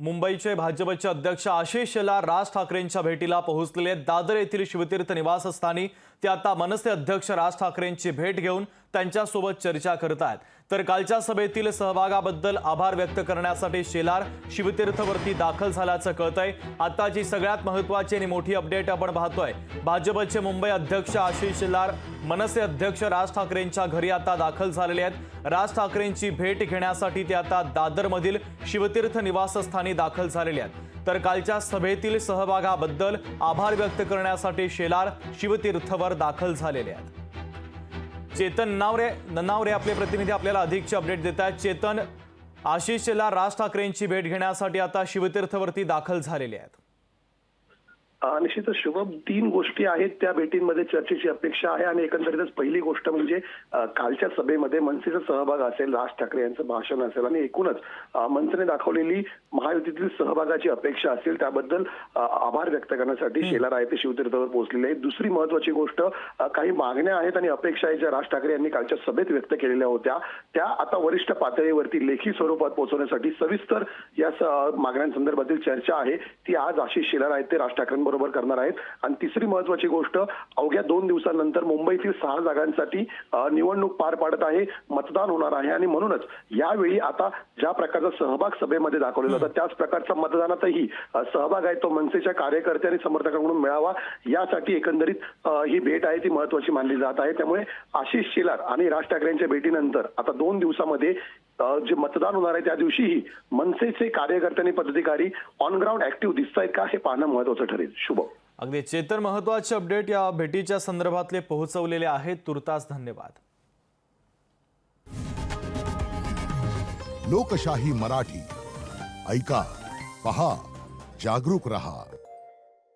मुंबईचे भाजपचे अध्यक्ष आशिष शेलार राज ठाकरेंच्या भेटीला पोहोचलेले दादर येथील शिवतीर्थ निवासस्थानी ते आता मनसे अध्यक्ष राज ठाकरेंची भेट घेऊन त्यांच्यासोबत चर्चा करत आहेत। तर कालच्या सभेतील सहभागाबद्दल आभार व्यक्त करण्यासाठी शेलार शिवतीर्थवरती दाखल झाल्याचं कळतंय। आताची सगळ्यात महत्त्वाची आणि मोठी अपडेट आपण पाहतोय। भाजपचे मुंबई अध्यक्ष आशिष शेलार मनसे अध्यक्ष राज ठाकरेंच्या घरी आता दाखल झालेले आहेत। राज ठाकरेंची भेट घेण्यासाठी ते आता दादरमधील शिवतीर्थ निवासस्थानी दाखल झालेले आहेत। तर कालच्या सभेतील सहभागाबद्दल आभार व्यक्त करण्यासाठी शेलार शिवतीर्थवर दाखल झालेले आहेत। चेतन ननावरे आपले प्रतिनिधी आपल्याला अधिकची अपडेट देत आहेत। चेतन, आशिष शेलार राज ठाकरेंची भेट घेण्यासाठी आता शिवतीर्थवरती दाखल झालेले आहेत। निश्चितच शुभम, 3 गोष्टी आहेत त्या भेटींमध्ये चर्चेची अपेक्षा आहे आणि एकंदरीतच पहिली गोष्ट म्हणजे कालच्या सभेमध्ये मनसेचा सहभाग असेल, राज ठाकरे यांचं भाषण असेल आणि एकूणच मनसेने दाखवलेली महायुतीतील सहभागाची अपेक्षा असेल त्याबद्दल आभार व्यक्त करण्यासाठी शेलार आहे ते शिवतीर्थवर पोहोचलेले आहेत। दुसरी महत्वाची गोष्ट, काही मागण्या आहेत आणि अपेक्षा आहेत ज्या राज ठाकरे यांनी कालच्या सभेत व्यक्त केलेल्या होत्या त्या आता वरिष्ठ पातळीवरती लेखी स्वरूपात पोहोचवण्यासाठी सविस्तर या मागण्यांसंदर्भातील चर्चा आहे ती आज आशिष शेलार आहेत ते राज ठाकरे बरोबर करणार आहेत। आणि तिसरी महत्वाची गोष्ट, अवघ्या 2 दिवसांनंतर मुंबईतील 6 जागांसाठी निवडणूक पार पाडत आहे, मतदान होणार आहे आणि म्हणूनच यावेळी आता ज्या प्रकारचा सहभाग सभेमध्ये दाखवलेला होता त्याच प्रकारचा मतदानातही सहभाग आहे तो मनसेच्या कार्यकर्ते आणि समर्थकांकडून मिळावा यासाठी एकंदरीत ही भेट आहे ती महत्वाची मानली जात आहे। त्यामुळे आशिष शेलार आणि राज ठाकरेंच्या भेटीनंतर आता 2 दिवसामध्ये जे मतदान होणार आहे त्या दिवशीही मनसेचे कार्यकर्ते आणि पदाधिकारी ऑन ग्राउंड ऍक्टिव्ह दिसत आहेत का हे पाहणं महत्वाचं ठरेल। शुभ अगदी चेतन, महत्त्वाचे अपडेट या भेटीच्या संदर्भातले पोहोचवलेले आहेत। तुर्तास धन्यवाद। लोकशाही मराठी ऐका, पहा, जागरूक रहा।